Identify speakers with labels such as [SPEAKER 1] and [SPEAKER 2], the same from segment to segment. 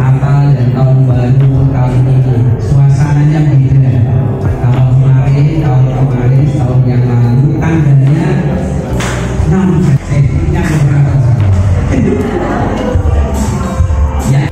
[SPEAKER 1] Natal dan tahun baru kali ini suasananya beda. Tahun yang lalu tanggalnya 6 September berapa? Ya.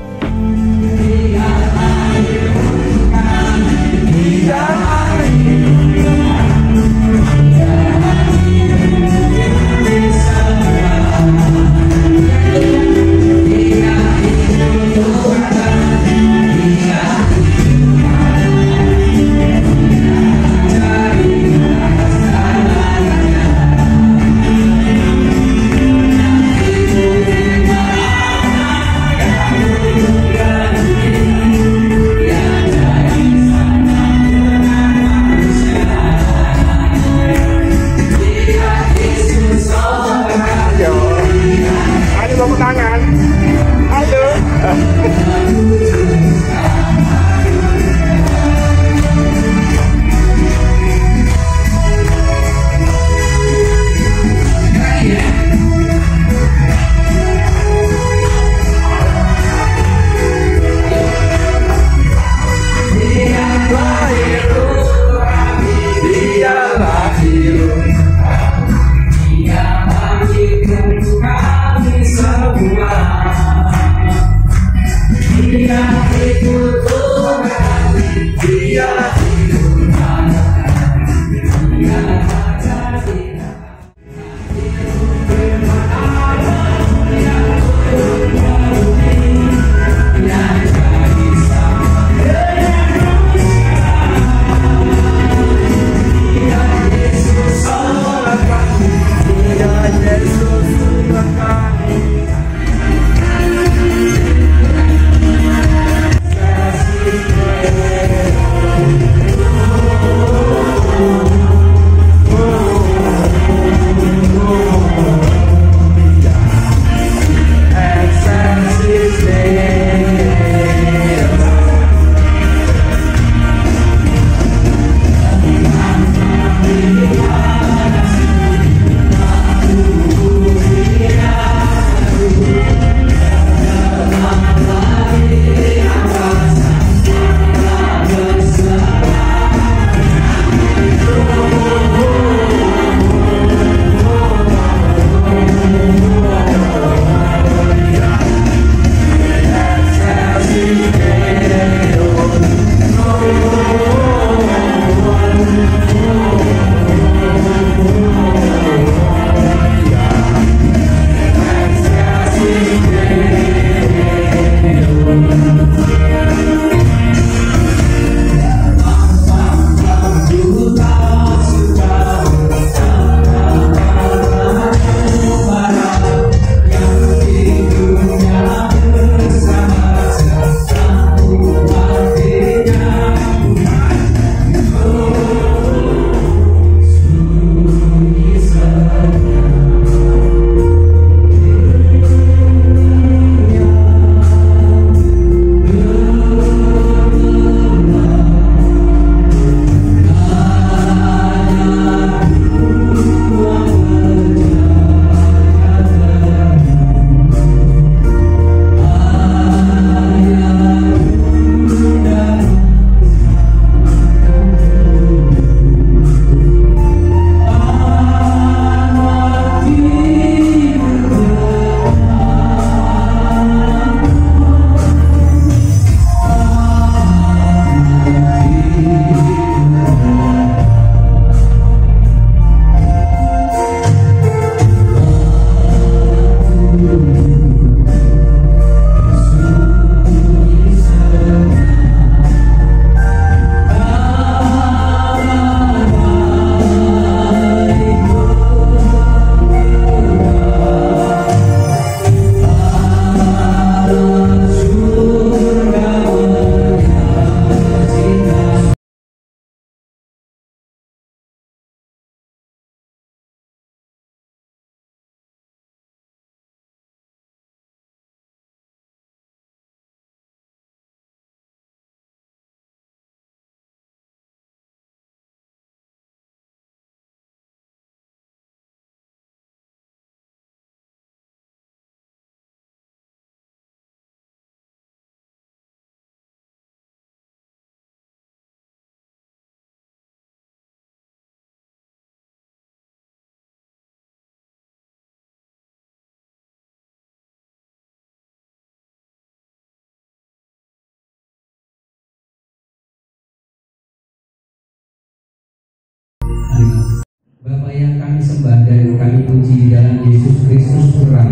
[SPEAKER 1] Bapa yang kami sembah dan kami puji dalam Yesus Kristus Putra.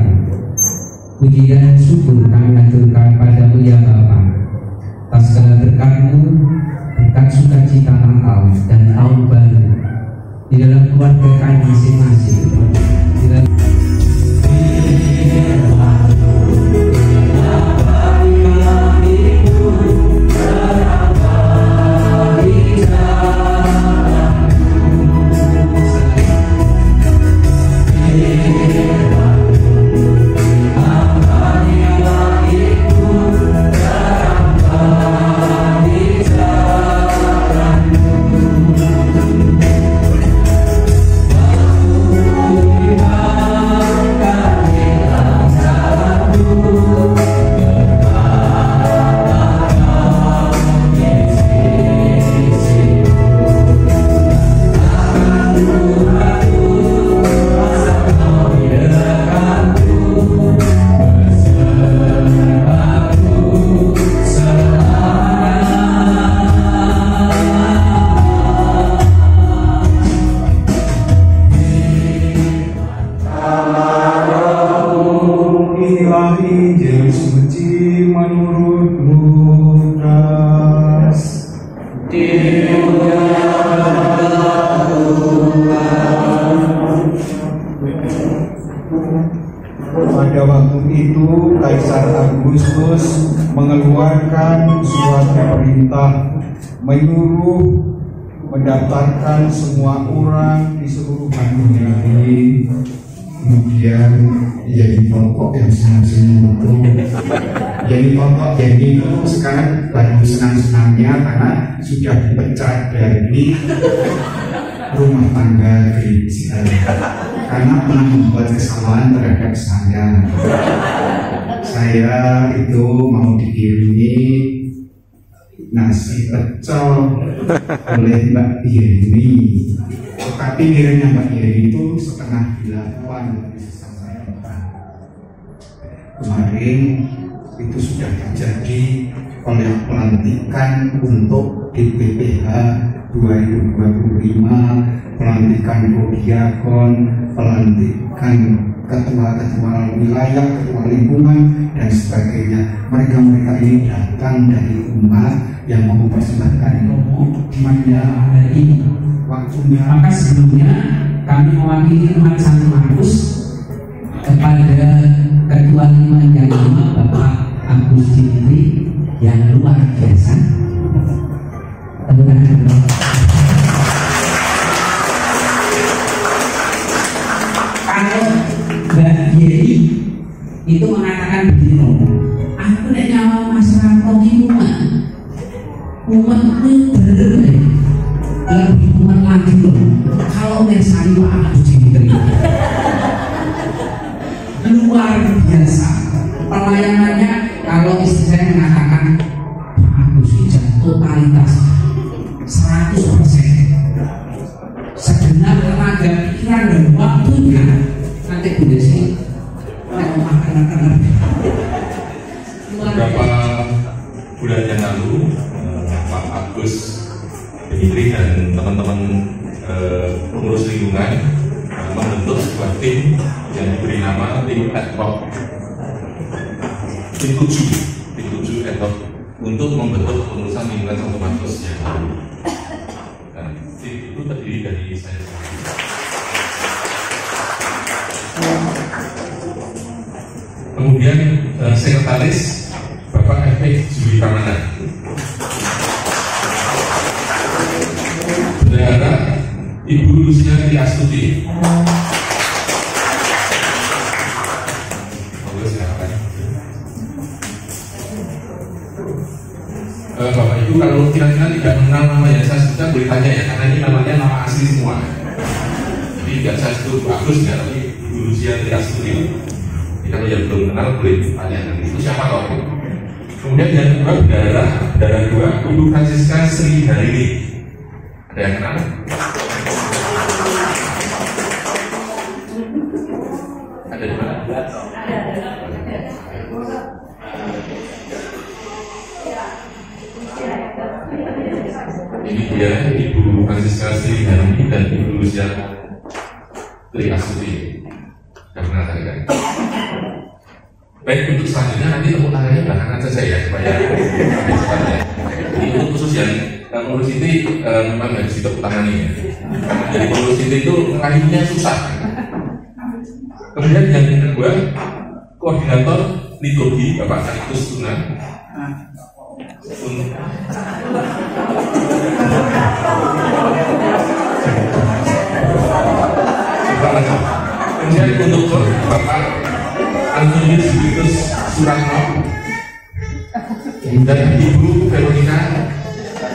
[SPEAKER 1] Puji dan syukur kami haturkan padamu ya Bapa, atas segala berkat-Mu, berkat sukacita Natal dan tahun baru di dalam keluarga kami masing-masing. Di dalam
[SPEAKER 2] pada waktu itu Kaisar Agustus mengeluarkan suatu perintah menyuruh mendaftarkan semua orang di seluruh dunia.
[SPEAKER 3] Kemudian jadi kelompok yang senang-senang itu, jadi kelompok jadi itu sekarang baru senang-senangnya karena sudah dipecat dari rumah tangga gereja karena pernah membuat kesalahan terhadap saya. Saya itu mau dikirimi nasi pecel oleh Mbak Yeni, tetapi kiranya Mbak Yeni itu setengah 8 kemarin itu sudah terjadi oleh pelantikan untuk DPPH 2025, pelantikan prodiakon, pelantikan ketua-ketua wilayah, ketua lingkungan dan sebagainya. Mereka ini datang dari umat yang mau mempersembahkan hidupnya
[SPEAKER 1] hari ini.
[SPEAKER 3] Waktunya.
[SPEAKER 1] Maka sebelumnya kami mewakili umat Santo Markus kepada Ketua Lingkungan yang lama Bapak Agus Cipri yang luar biasa. Kalau Mbak Yeni itu mengatakan begini, aku nek nyawa masyarakat umat itu bener lebih umat lagi loh. Kalau mesari Pak Agus Cipri luar biasa pelayanannya. Kalau istri saya mengatakan Pak Agus itu totalitas 100%, segenap tenaga pikiran dan waktunya. Nanti Bu Desi makan
[SPEAKER 4] beberapa bulan yang lalu Pak Agus Dimitri dan teman-teman pengurus lingkungan membentuk sebuah tim yang diberi nama tim ad hoc, tim 7 ad hoc untuk membentuk pengurusan lingkungan Santo Markus yang baru. Dan tim itu terdiri dari saya sendiri. Kemudian sekretaris Bapak F.P. Juli Pramana, Bendahara Ibu Luciana Astuti, Bapak Ibu kalau kira-kira tidak mengenal nama yang saya sebutkan boleh tanya ya, karena ini namanya nama asli semua. Jadi tidak saya sebut bagus ya, tapi Ibu Luciana Astuti. Kalau yang belum kenal boleh tanya nanti itu siapa kok. Kemudian yang kedua bendahara 2 Ibu Francisca Sri Harini. Ada yang kenal? Ada di mana? Ini dia Ibu Francisca Sri Harumi dan Ibu Lucia Tri Astuti. Karena tadi kan. Baik, untuk selanjutnya nanti tepuk tangannya belakangan saja ya supaya cepatnya. Ini untuk khusus yang ngurus Siti memang harus ditepuk tangani ya. Karena dari ngurus Siti itu kayunya susah. Kemudian yang kedua, koordinator liturgi Bapak Karitus Tuna. Kemudian untuk Bapak Antonius Julius Suratno dan Ibu Veronica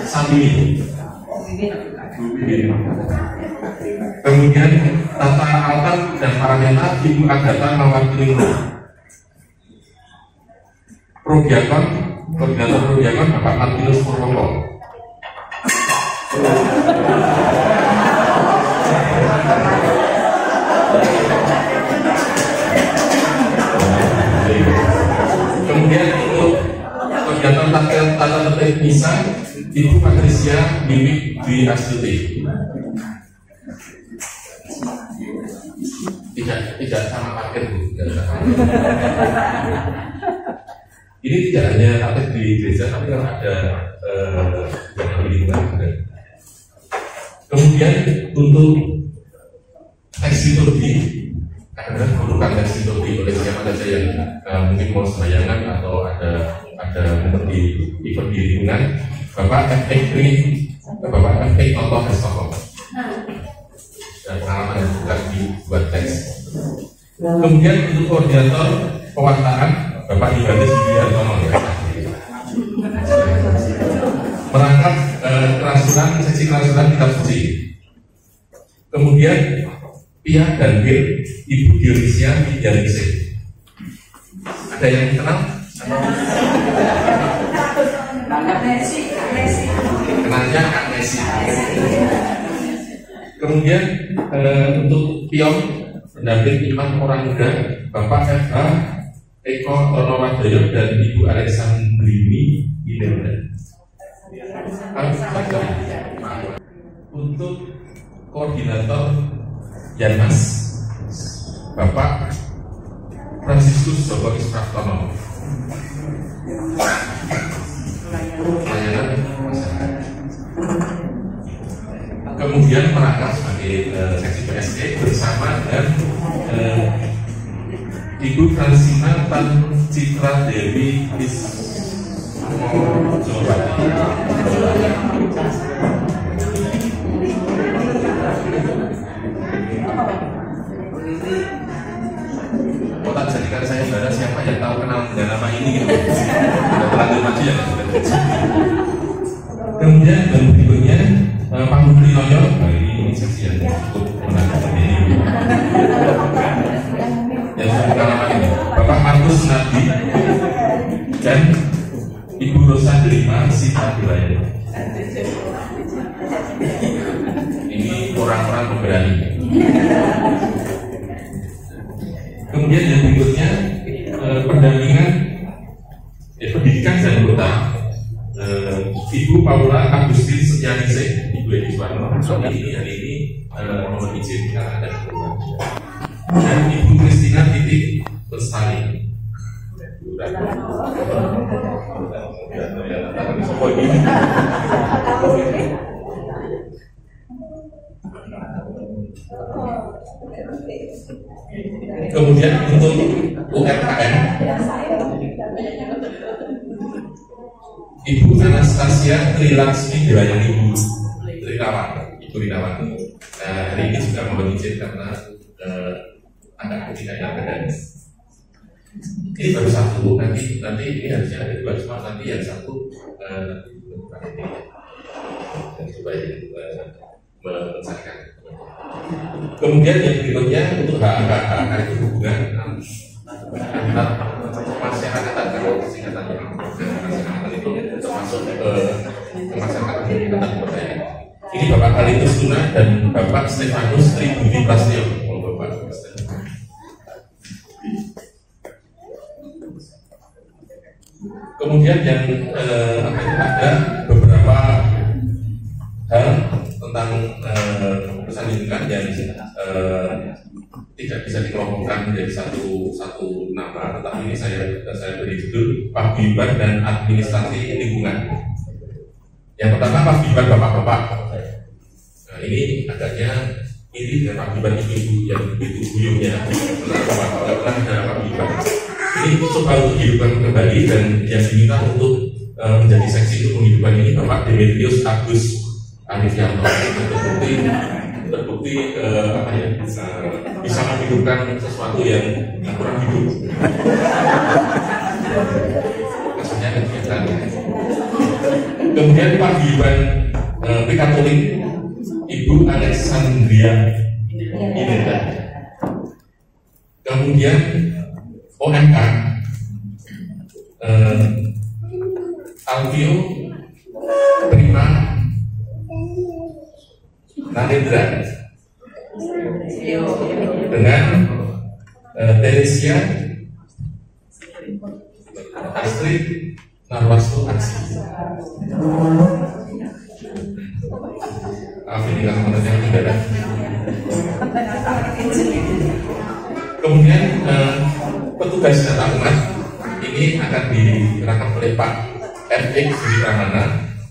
[SPEAKER 4] Sambini. Kemudian tata altar dan paramenta Ibu Agatha Mawardining. Prodiakon, koordinator prodiakon Bapak Martinus Purwoko. Kemudian untuk koordinator tata tertib misa Ibu Patricia Mimik Dwi Astuti. Tidak sama parkir Bu. Ini tidak hanya aktif di gereja, tapi kalau ada di lingkungan ada. Kemudian untuk teks liturgi, kadang-kadang memerlukan teks liturgi oleh siapa saja yang mungkin mau sembayangan atau ada di event di lingkungan. Bapak F.A. Toto Hestoko dan pengalaman yang bukan dibuat teks. Kemudian untuk koordinator pewartaan Bapak Yohanes Widiantono ya, merangkap seksi kerasunan kitab suci. Kemudian Pia dan Bir Ibu Dionisia Widianingsih. Ada yang kenal? Kenalnya Kak Messi. Kemudian untuk Pion pendamping imam orang muda Bapak F.H. Eko Tonowardoyo dan Ibu Alexandrini Inelda. Untuk koordinator Yanmas Bapak Fransiskus Joko Ispratono. Pelayanan masyarakat. Kemudian merangkap sebagai seksi PSD bersama dan Ibu Fransina Tan Citra Dewi Ismojowati. Oh, tak jadikan saya saudara, siapa yang tahu kenal dengan nama ini gitu. Sudah terlanjur maju ya. Kemudian dan berikutnya Pak Budi Noyo, ini seksi yang cukup menarik ini. Yang sudah pengalaman ini Bapak Markus Nabi dan Ibu Rosa Delima Sita Duraya. Ini orang-orang pemberani. Kemudian yang berikutnya pendampingan pendidikan dan anggota Ibu Paula Agustin Setianingsih, Ibu Edi Suwarno. Ini hari ini mohon izin karena ada keperluan. Dan Ibu Kristina Titik Lestari. Kemudian untuk UMKM Ibu Anastasia Trilaksmi Dewayangi Ibu Rinawan. Hari ini juga mohon izin karena ada ketidaknyamanan badan. Ini baru satu, nanti ini harusnya ada dua, cuma nanti yang satu nanti bukan ini dan supaya menyelesaikan. Kemudian yang berikutnya untuk hak hubungan antar masyarakat atau singkatannya masyarakat itu termasuk masyarakat yang terpercaya. Ini Bapak Karitus Tuna dan Bapak Stefanus Tribudi Prasetyo. Kemudian yang ada beberapa tentang keputusan lingkungan yang tidak bisa dikelompokkan menjadi satu nama, tetapi ini saya beri judul Paguyuban dan Administrasi Lingkungan. Yang pertama paguyuban bapak-bapak. Nah, ini agaknya ini dengan paguyuban ibu-ibu yang begitu guyunya. Nggak pernah ada paguyuban. Ini coba untuk dihidupkan kembali, dan yang diminta untuk menjadi seksi untuk menghidupkan ini Bapak Demetrius Agus Arifianto. Terbukti bisa menghidupkan sesuatu yang kurang hidup. Maksudnya kegiatan. Kemudian paguyuban Katolik Ibu Alexandria Indah. Kemudian OMK Alvio Prima Narendra dengan Teresia Astrid Narwastu Aksi. Ini kalau menurutnya tidak ada. Kemudian petugas data umat ini akan dirangkap oleh Pak FX Budi Pramana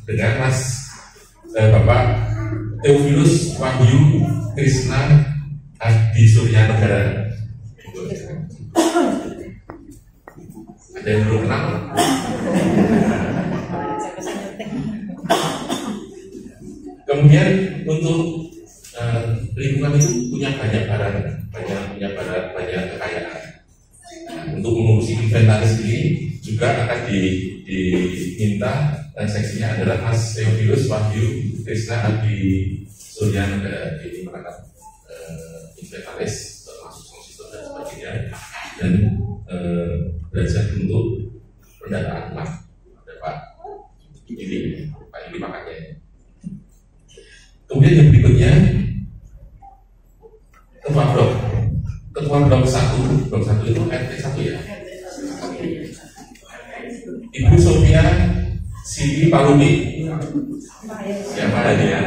[SPEAKER 4] dengan Mas Bapak Theophilus Wahyu Krishna Adi Surya Negara. Ada yang belum kenal? Kemudian untuk lingkungan itu punya banyak barang, banyak kekayaan. Untuk mengurusi inventaris ini juga akan diminta, seksinya adalah Mas Theophilus Wahyu Krishna Adi Surya Negara. Ini merangkap inventaris termasuk konsisten dan sebagainya, dan belajar untuk pendataan umat. Ada Pak ini makanya. Kemudian yang berikutnya ketua blok 1 itu RT 1 ya. Ibu Sofia Siti Palumi. Siapa dia?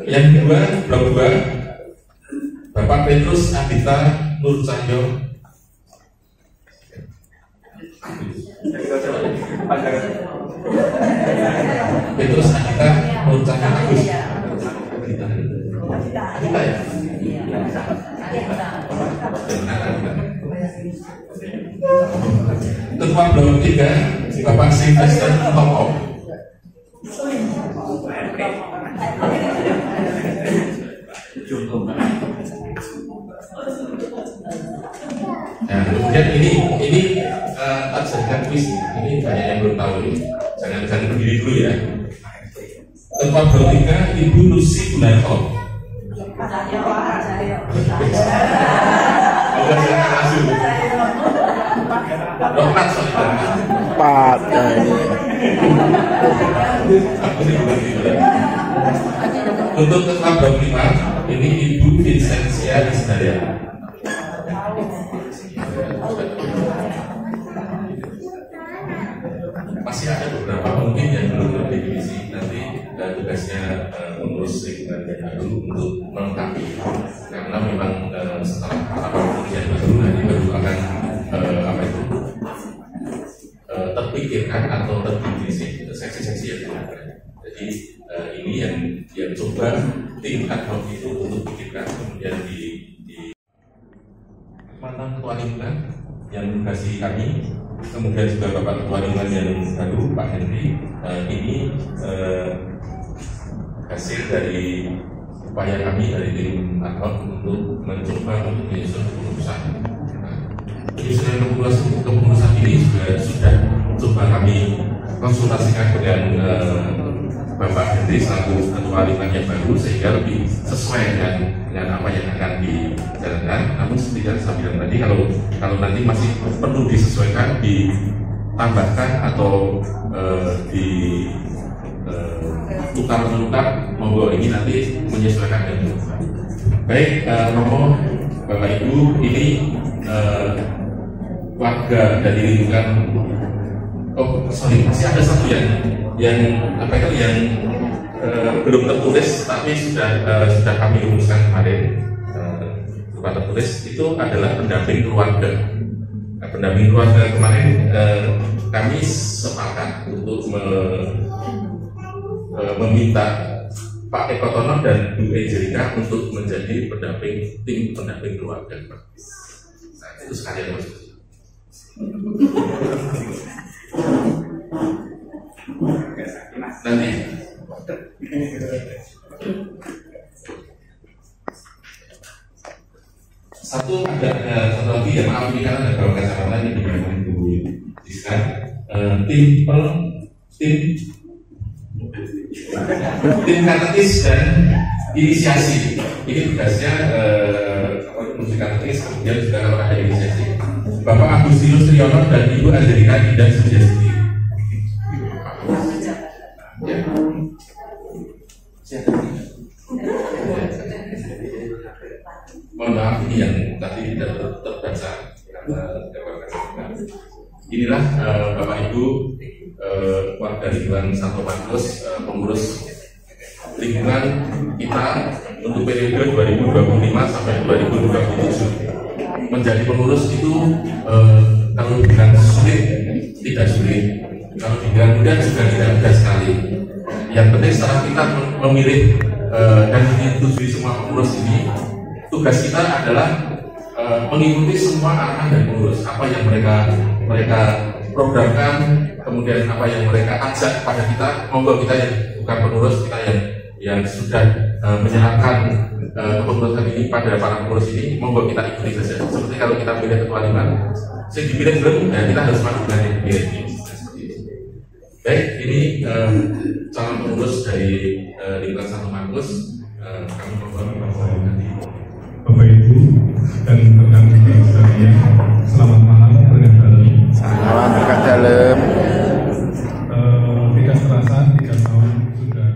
[SPEAKER 4] Yang kedua blok 2 Bapak Petrus Adita Nur Cahyo. Petrus Adita Nur Cahyo Agus. Kita ya? Ketua blok 3 Bapak Sylvester Toko. Nah, kemudian ini tak jadikan kuis. Ini banyak yang belum tahu ini. Jangan berdiri dulu ya. Ketua blok 3 Ibu Lucy Gunarto.
[SPEAKER 5] Pak
[SPEAKER 4] Untuk ketua blok 5 ini Ibu Vincentia Isnaya. Masih ada beberapa mungkin yang belum terdefinisi, nanti tugasnya mengurus lingkungan dan baru untuk melengkapi, karena memang setelah penelitian baru akan terpikirkan atau terdefinisi seksi-seksi yang ada. Jadi ini yang coba tim ad hoc itu untuk pikirkan, kemudian di mantan ketua lingkungan yang menugasi kami, kemudian juga Bapak Ketua Lingkungan yang baru Pak Henry. Ini hasil dari upaya kami dari tim ad hoc untuk mencoba untuk menyusun keputusan. Penyusunan keputusan ini juga sudah coba kami konsultasikan dengan Bapak Henry selaku Ketua Lingkungan yang baru, sehingga lebih sesuai dengan apa yang akan dijalankan. Namun seperti yang saya bilang tadi, kalau nanti masih perlu disesuaikan, ditambahkan atau tukar-menukar, monggo, ini nanti menyesuaikan dengan baik. Romo, Bapak Ibu, ini warga dari lingkungan Oh sorry, masih ada satu yang apa itu yang belum tertulis tapi sudah kami rumuskan kemarin berupa tertulis, itu adalah pendamping keluarga. Nah, pendamping keluarga kemarin kami sepakat untuk meminta Pak Eko Tono dan Bu Angelika untuk menjadi tim pendamping keluarga. Nah, itu sekalian Mas. Nanti satu lagi ya, maaf ini kan ada beberapa kacamata yang digunakan Bu Rizka, tim katekis dan inisiasi. Ini tugasnya fungsi katekis, kemudian juga kalau ada inisiasi Bapak Agustinus Triyono dan Ibu Angelika Indah Sujiasti. Ya. Mohon maaf ini yang tadi tidak terbaca karena inilah Bapak Ibu warga lingkungan Santo Markus, pengurus lingkungan kita untuk periode 2025 sampai 2027. Menjadi pengurus itu kalau dibilang sulit tidak sulit, kalau dibilang mudah juga tidak mudah sekali. Yang penting setelah kita memilih dan menyetujui semua pengurus ini, tugas kita adalah mengikuti semua arahan dari pengurus, apa yang mereka programkan, kemudian apa yang mereka ajak pada kita. Monggo kita yang bukan pengurus, kita yang sudah menyerahkan kepengurusan ini pada para pengurus ini, monggo kita ikuti saja. Seperti kalau kita pilih ketua lingkungan, yang dipilih belum, ya kita harus masuk dengan yang dipilih. Baik, ini calon pengurus dari lingkungan Santo Markus. Kami mohon nanti.
[SPEAKER 5] Bapak Ibu dan rekan-rekan sekalian, selamat malam berkat dalam.
[SPEAKER 6] Selamat berkat dalam.
[SPEAKER 5] Tidak terasa 3 tahun sudah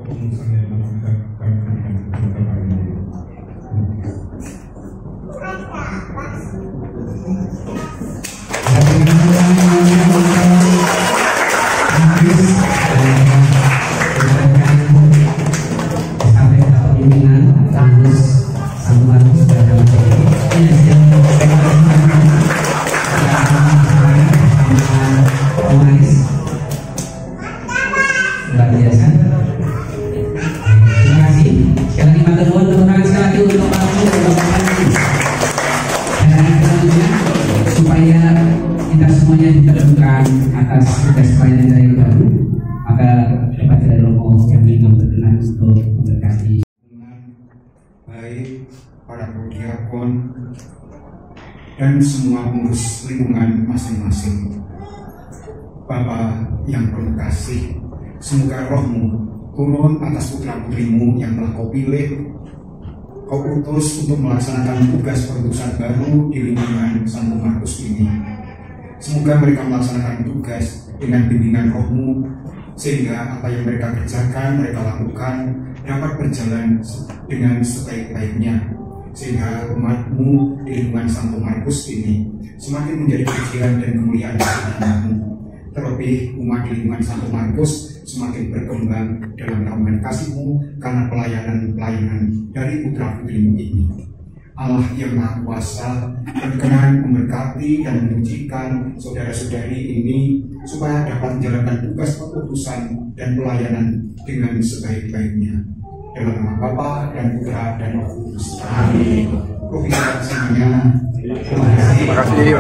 [SPEAKER 5] kepengurusan yang kita
[SPEAKER 3] dan semua pengurus lingkungan masing-masing. Bapa yang penuh kasih, semoga rohmu turun atas putra-putrimu yang telah kau pilih, kau utus untuk melaksanakan tugas perutusan baru di lingkungan Santo Markus ini. Semoga mereka melaksanakan tugas dengan bimbingan rohmu, sehingga apa yang mereka kerjakan, mereka lakukan dapat berjalan dengan sebaik-baiknya, sehingga umatmu di lingkungan Santo Markus ini semakin menjadi pujian dan kemuliaan nama-Mu. Terlebih umat di lingkungan Santo Markus semakin berkembang dalam naungan kasih-Mu karena pelayanan dari putra-putrimu ini. Allah yang Maha Kuasa berkenan memberkati dan menyucikan saudara-saudari ini supaya dapat menjalankan tugas keputusan dan pelayanan dengan sebaik-baiknya. Dalam nama Bapa dan Putra dan Roh Kudus. Amin. Profesor semuanya. Terima kasih.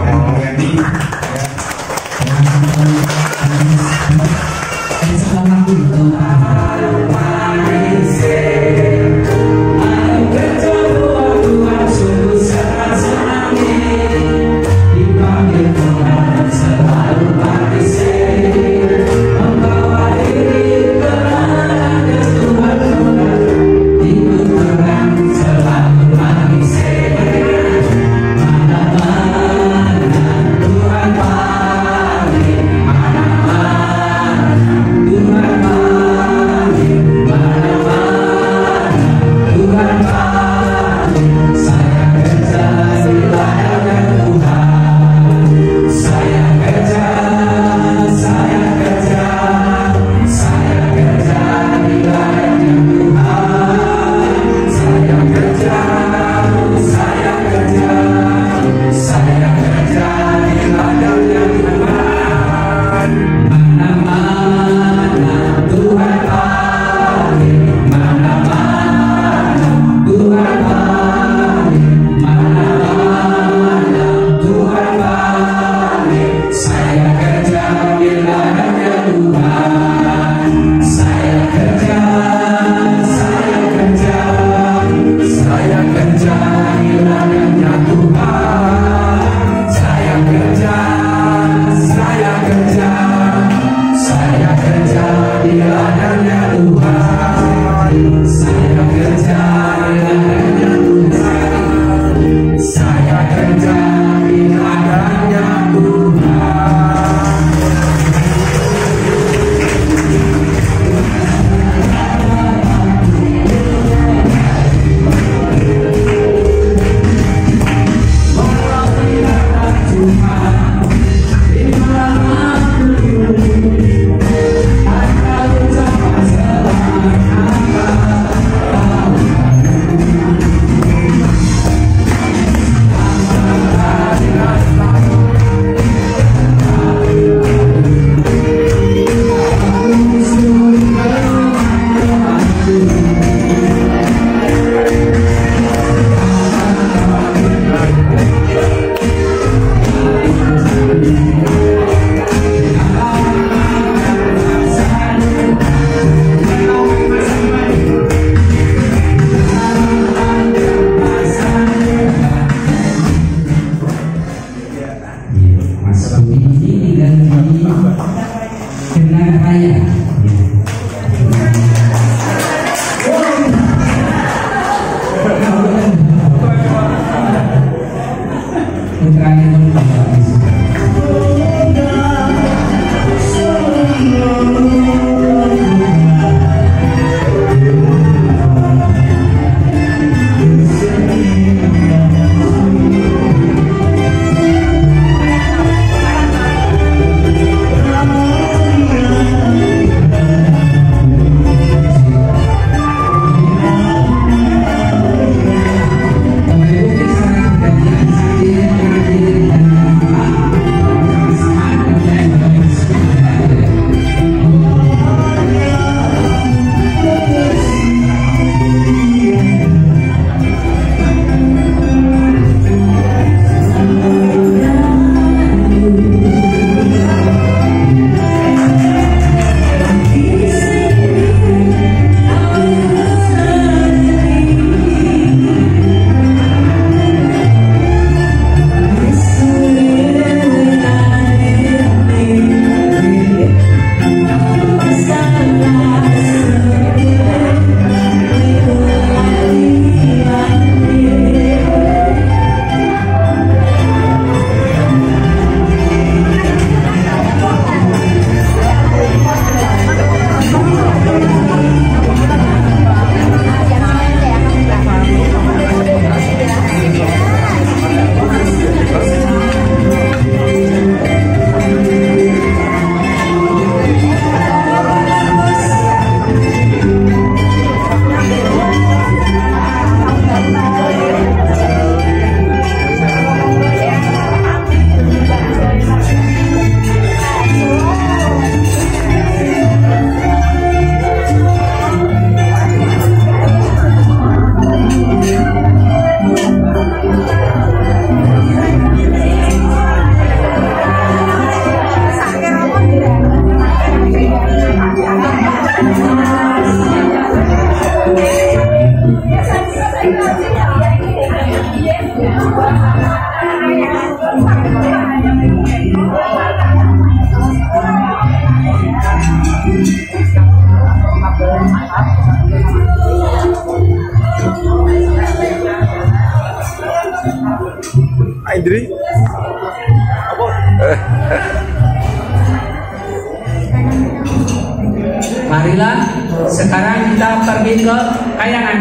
[SPEAKER 1] Marilah sekarang kita pergi ke Kayangan.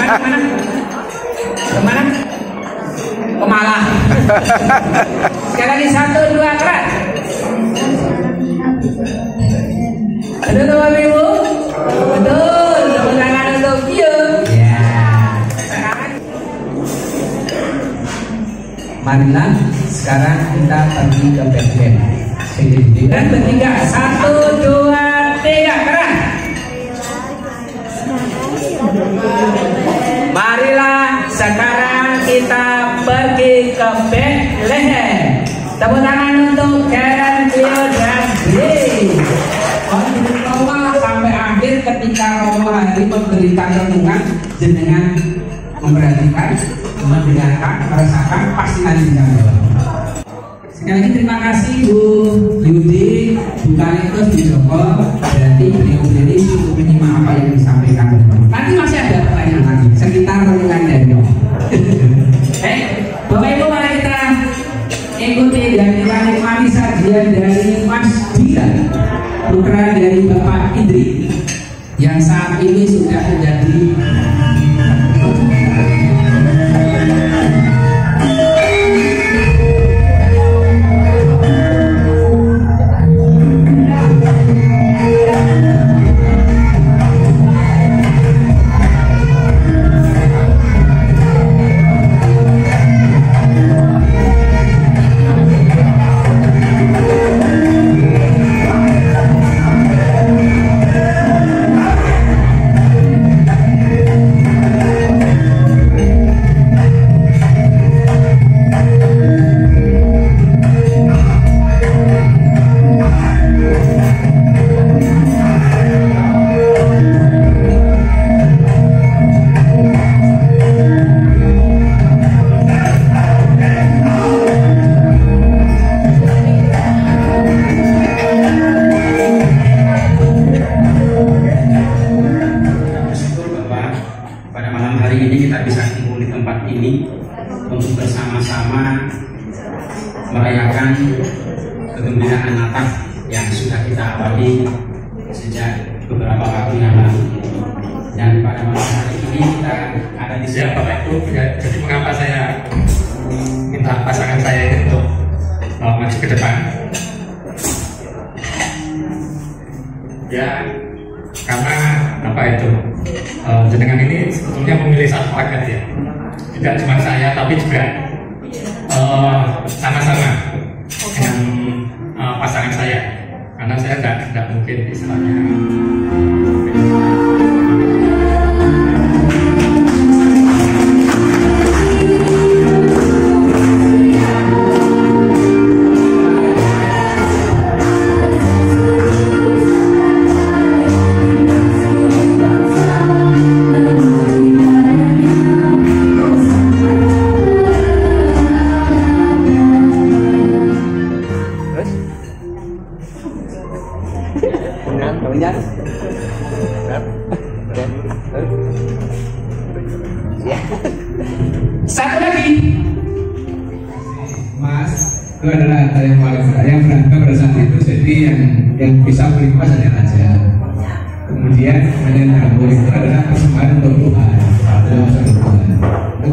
[SPEAKER 1] Mana? Kemana? Ke Malang. Sekali lagi 1, 2, keras. Betul Bapak Ibu? Betul. Tepuk tangan untuk Gio. Ya. Sekarang. Marilah sekarang kita pergi ke band. Dan bertiga, 1, 2, 3, keras. Marilah sekarang kita pergi ke Bethlehem. Tepuk tangan untuk Karen, Gio, dan Bri. Roma sampai akhir ketika Roma hari memberikan renungan, jenengan memperhatikan, mendengarkan, merasakan, pasti nanti jawab. Sekali lagi terima kasih Bu Yudi, Bu Karitos, Bu Joko. Berarti beliau-beliau cukup menyimak apa yang disampaikan. Nanti masih ada pertanyaan lagi sekitar renungan dari Bapak Ibu, mari kita ikuti dan kita nikmati sajian dari Mas Dira, putra dari Bapak Indri, yang saat ini sudah menjadi untuk bersama-sama merayakan kegembiraan Natal yang sudah kita awali sejak beberapa waktu yang lalu. Dan pada malam hari ini kita ada di sini. Bapak Ibu, jadi mengapa saya minta pasangan saya untuk maju ke depan? Ya, karena apa itu? Jenengan ini sebetulnya memilih satu paket ya. Tidak cuma saya, tapi juga sama-sama dengan pasangan saya, karena saya tidak mungkin istilahnya. Satu lagi, Mas, itu adalah yang paling yang berangkat pada saat itu. Jadi yang bisa beli Mas hanya aja. Kemudian yang itu adalah persembahan untuk Tuhan. Itu